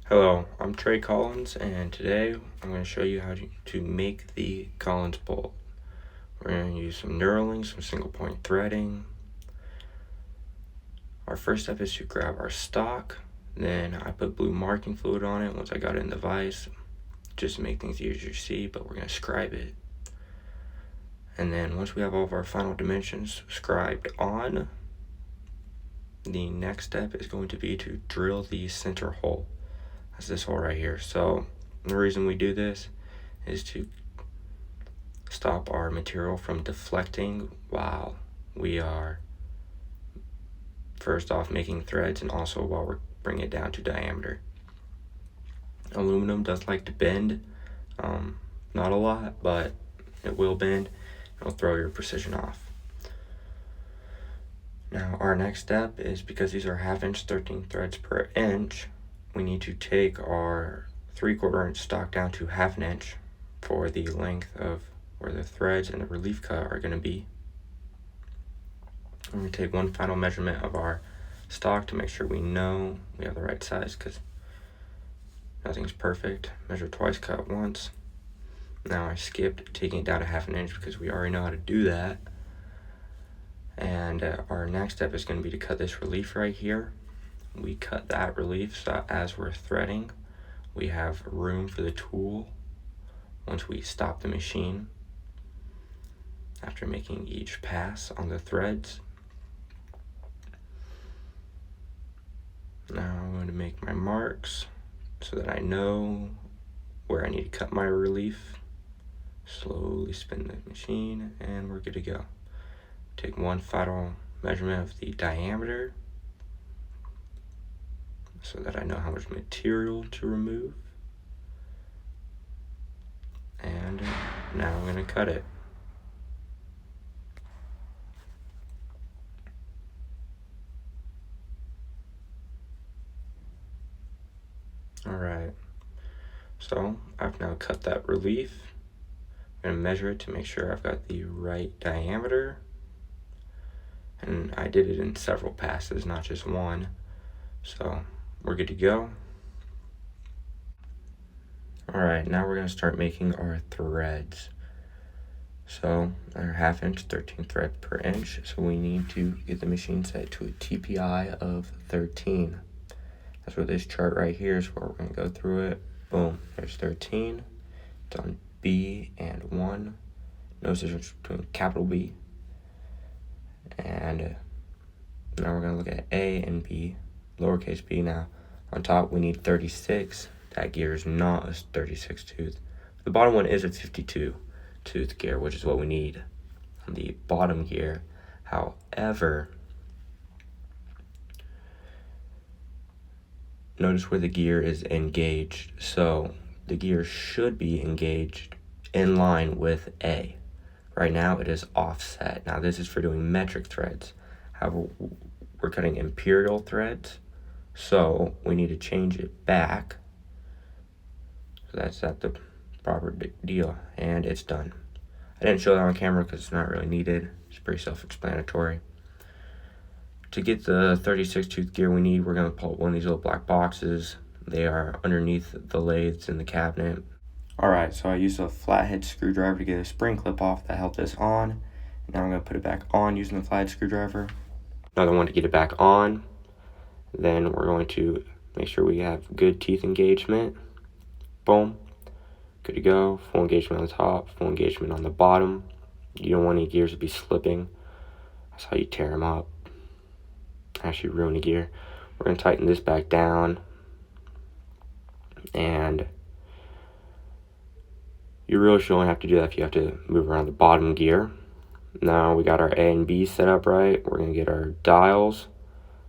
Hello, I'm Trey Collins, and today I'm going to show you how to make the Collins bolt. We're going to use some knurling, some single point threading. Our first step is to grab our stock, then I put blue marking fluid on it once I got it in the vise, just to make things easier to see, but we're going to scribe it. And then once we have all of our final dimensions scribed on, the next step is going to be to drill the center hole. That's this hole right here. So the reason we do this is to stop our material from deflecting while we are first off making threads, and also while we're bringing it down to diameter. Aluminum does like to bend, not a lot, but it will bend. It'll throw your precision off. Now our next step is, because these are 1/2 inch 13 threads per inch, we need to take our 3/4 inch stock down to 1/2 inch for the length of where the threads and the relief cut are going to be. I'm going to take one final measurement of our stock to make sure we know we have the right size, because nothing's perfect. Measure twice, cut once. Now I skipped taking it down to 1/2 inch because we already know how to do that. And our next step is going to be to cut this relief right here. We cut that relief so as we're threading, we have room for the tool once we stop the machine after making each pass on the threads. Now I'm going to make my marks so that I know where I need to cut my relief. Slowly spin the machine and we're good to go. Take one final measurement of the diameter so that I know how much material to remove. And now I'm going to cut it. Alright, so I've now cut that relief. I'm going to measure it to make sure I've got the right diameter. And I did it in several passes, not just one. So we're good to go. Alright, now we're going to start making our threads. So our 1/2 inch 13 thread per inch. So we need to get the machine set to a TPI of 13. That's what this chart right here is where we're going to go through it. Boom, there's 13. It's on B and 1. Notice the difference between capital B. And now we're going to look at A and B, lowercase b. Now on top we need 36. That gear is not a 36 tooth. The bottom one is a 52 tooth gear, which is what we need on the bottom gear. However, notice where the gear is engaged. So the gear should be engaged in line with A. Right now it is offset. Now this is for doing metric threads. However, we're cutting imperial threads, so we need to change it back. So that's at the proper deal, and it's done. I didn't show that on camera because it's not really needed. It's pretty self-explanatory. To get the 36 tooth gear we need, we're going to pull one of these little black boxes. They are underneath the lathes in the cabinet. Alright, so I used a flathead screwdriver to get a spring clip off that held this on. Now I'm going to put it back on using the flathead screwdriver. Another one to get it back on. Then we're going to make sure we have good teeth engagement. Boom. Good to go. Full engagement on the top, full engagement on the bottom. You don't want any gears to be slipping. That's how you tear them up. Actually ruin a gear. We're going to tighten this back down. And you really should only have to do that if you have to move around the bottom gear. Now we got our A and B set up right. We're going to get our dials.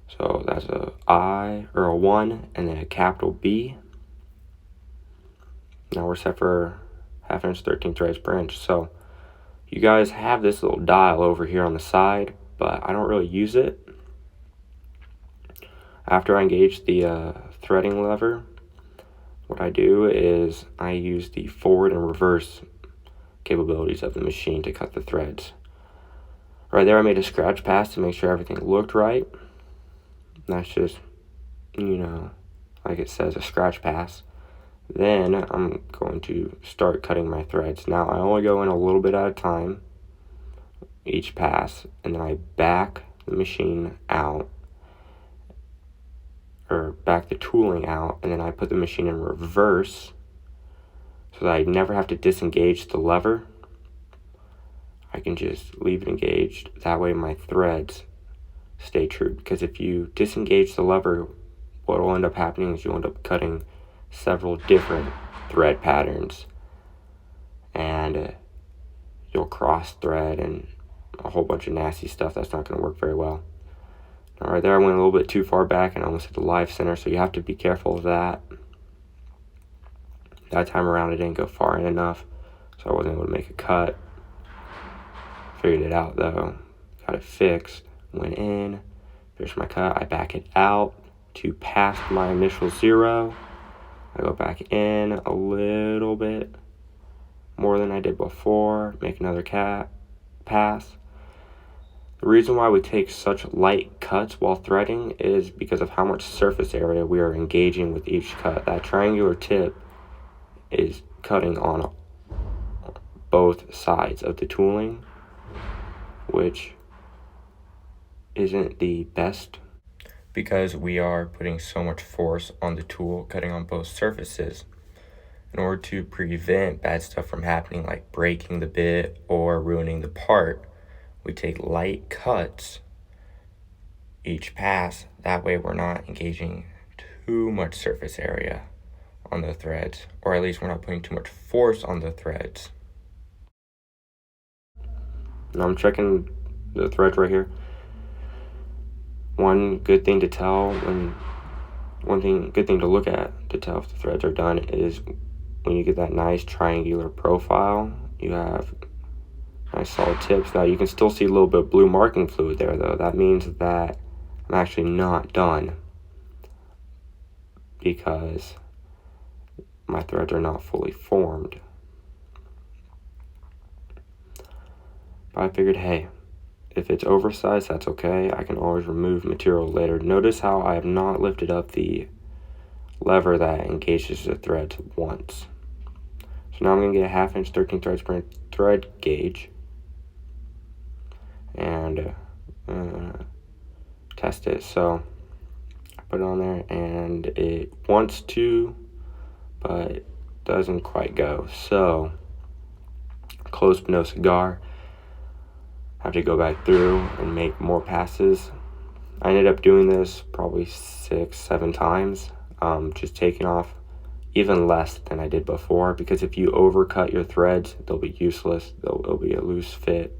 So that's a I or a 1 and then a capital B. Now we're set for 1/2 inch 13 threads per inch. So you guys have this little dial over here on the side, but I don't really use it. After I engage the threading lever, what I do is I use the forward and reverse capabilities of the machine to cut the threads. Right there I made a scratch pass to make sure everything looked right. That's just, like it says, a scratch pass. Then I'm going to start cutting my threads. Now I only go in a little bit at a time each pass, and then I back the machine out, or back the tooling out, and then I put the machine in reverse so that I never have to disengage the lever. I can just leave it engaged. That way my threads stay true, because if you disengage the lever, what will end up happening is you'll end up cutting several different thread patterns, and you'll cross thread and a whole bunch of nasty stuff that's not going to work very well. All right, there I went a little bit too far back and almost hit the live center, so you have to be careful of that. That time around I didn't go far in enough, so I wasn't able to make a cut. Figured it out though, got it fixed, went in, finished my cut, I back it out to past my initial 0. I go back in a little bit more than I did before, make another pass. The reason why we take such light cuts while threading is because of how much surface area we are engaging with each cut. That triangular tip is cutting on both sides of the tooling, which isn't the best because we are putting so much force on the tool, cutting on both surfaces. In order to prevent bad stuff from happening, like breaking the bit or ruining the part, we take light cuts each pass. That way we're not engaging too much surface area on the threads, or at least we're not putting too much force on the threads. Now I'm checking the threads right here. One good thing to look at to tell if the threads are done is when you get that nice triangular profile, you have nice solid tips. Now you can still see a little bit of blue marking fluid there though. That means that I'm actually not done because my threads are not fully formed. But I figured, hey, if it's oversized, that's okay. I can always remove material later. Notice how I have not lifted up the lever that engages the threads once. So now I'm going to get a 1/2 inch 13 threads per inch thread gauge and test it. So I put it on there and it wants to, but doesn't quite go. So close but no cigar. Have to go back through and make more passes. I ended up doing this probably 6-7 times, just taking off even less than I did before, because if you overcut your threads, they'll be useless. They'll be a loose fit,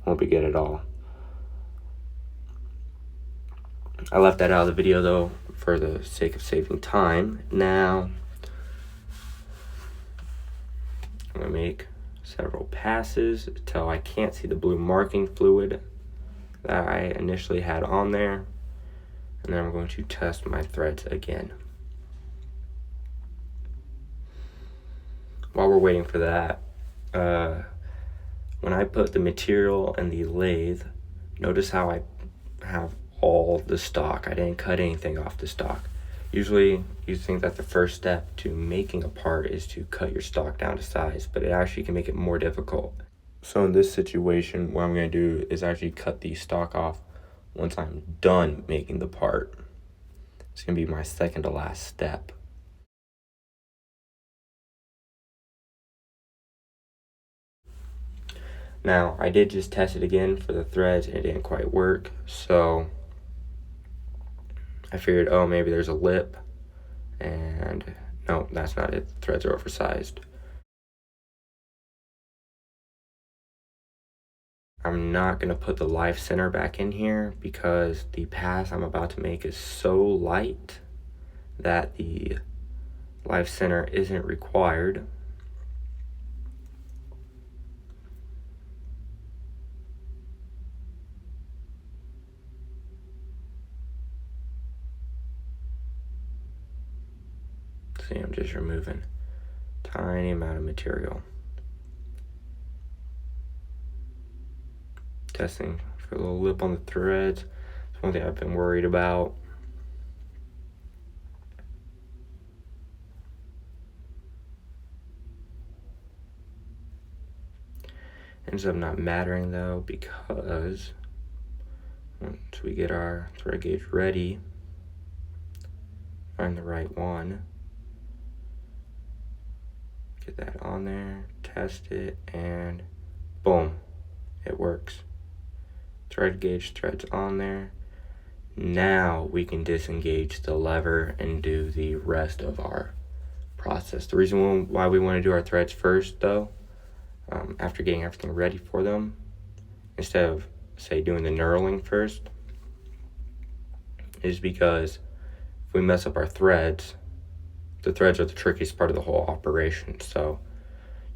won't be good at all. I left that out of the video though for the sake of saving time. Now I'm gonna make several passes till I can't see the blue marking fluid that I initially had on there, and then I'm going to test my threads again. While we're waiting for that, when I put the material in the lathe, notice how I have all the stock. I didn't cut anything off the stock. Usually you think that the first step to making a part is to cut your stock down to size, but it actually can make it more difficult. So in this situation, what I'm going to do is actually cut the stock off once I'm done making the part. It's going to be my second to last step. Now, I did just test it again for the threads and it didn't quite work, so I figured, oh, maybe there's a lip, and no, that's not it. The threads are oversized. I'm not going to put the live center back in here because the pass I'm about to make is so light that the live center isn't required. See, I'm just removing a tiny amount of material. Testing for a little lip on the threads. It's one thing I've been worried about. Ends up not mattering though, because once we get our thread gauge ready, find the right one, get that on there, test it, and boom, it works. Thread gauge thread's on there. Now we can disengage the lever and do the rest of our process. The reason why we want to do our threads first though, after getting everything ready for them, instead of say doing the knurling first, is because if we mess up our threads, the threads are the trickiest part of the whole operation. So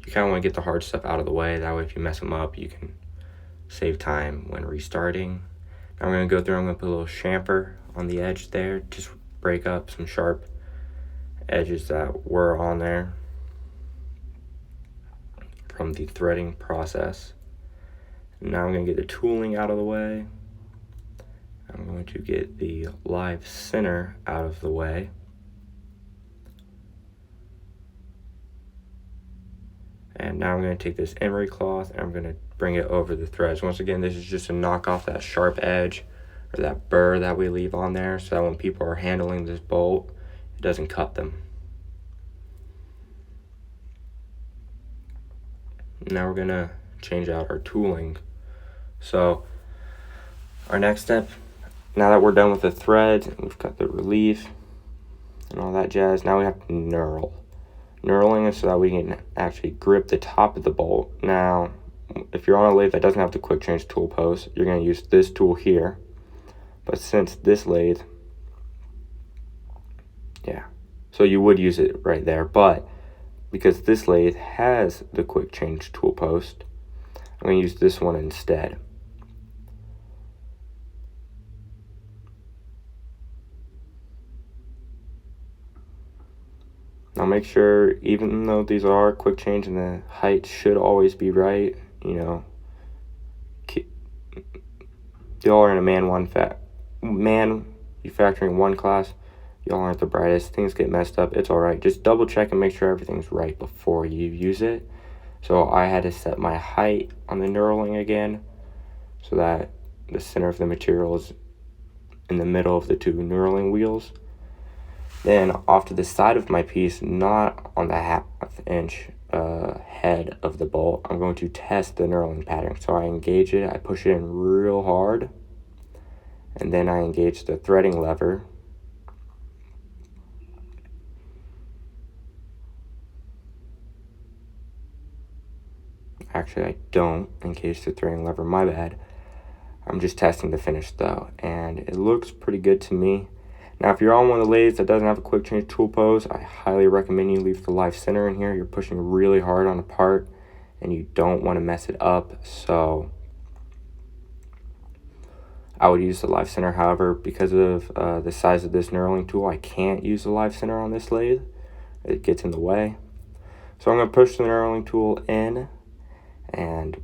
you kind of want to get the hard stuff out of the way. That way if you mess them up, you can save time when restarting. Now I'm going to go through, I'm going to put a little chamfer on the edge there, just break up some sharp edges that were on there from the threading process. Now I'm going to get the tooling out of the way. I'm going to get the live center out of the way. And now I'm going to take this emery cloth and I'm going to bring it over the threads. Once again, this is just to knock off that sharp edge or that burr that we leave on there, so that when people are handling this bolt, it doesn't cut them. Now we're going to change out our tooling. So our next step, now that we're done with the threads, we've got the relief and all that jazz, now we have to knurl. Knurling is so that we can actually grip the top of the bolt. Now, if you're on a lathe that doesn't have the quick change tool post, you're going to use this tool here. But since this lathe, so you would use it right there, but because this lathe has the quick change tool post, I'm going to use this one instead. Now make sure, even though these are quick change and the height should always be right, you know, y'all are in a manufacturing one class, y'all aren't the brightest, things get messed up, it's alright. Just double check and make sure everything's right before you use it. So I had to set my height on the knurling again, so that the center of the material is in the middle of the two knurling wheels. Then off to the side of my piece, not on the 1/2 inch head of the bolt, I'm going to test the knurling pattern. So I engage it, I push it in real hard, and then I engage the threading lever. Actually, I don't engage the threading lever, my bad. I'm just testing the finish though, and it looks pretty good to me. Now, if you're on one of the lathes that doesn't have a quick change tool post, I highly recommend you leave the live center in here. You're pushing really hard on a part and you don't want to mess it up. So I would use the live center. However, because of the size of this knurling tool, I can't use the live center on this lathe. It gets in the way. So I'm going to push the knurling tool in, and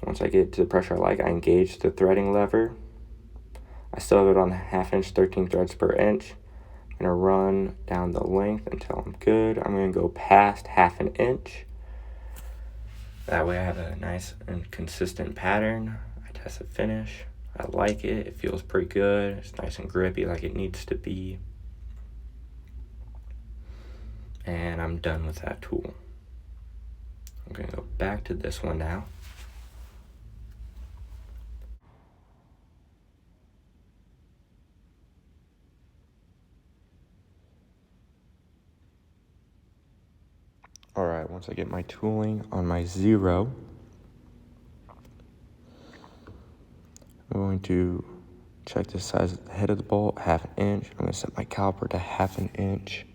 once I get to the pressure I like, I engage the threading lever. I still have it on 1/2 inch, 13 threads per inch. I'm going to run down the length until I'm good. I'm going to go past 1/2 inch. That way I have a nice and consistent pattern. I test the finish. I like it. It feels pretty good. It's nice and grippy like it needs to be. And I'm done with that tool. I'm going to go back to this one now. Alright, once I get my tooling on my 0, I'm going to check the size of the head of the bolt, 1/2 inch. I'm going to set my caliper to 1/2 inch,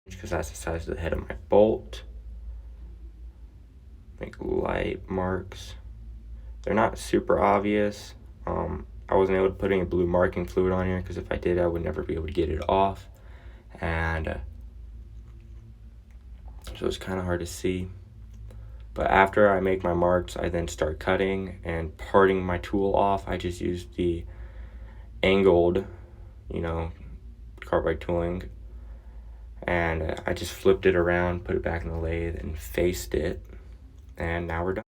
because that's the size of the head of my bolt. Make light marks. They're not super obvious. I wasn't able to put any blue marking fluid on here, because if I did, I would never be able to get it off. And so it's kind of hard to see. But after I make my marks, I then start cutting and parting my tool off. I just use the angled, carbide tooling. And I just flipped it around, put it back in the lathe, and faced it, and now we're done.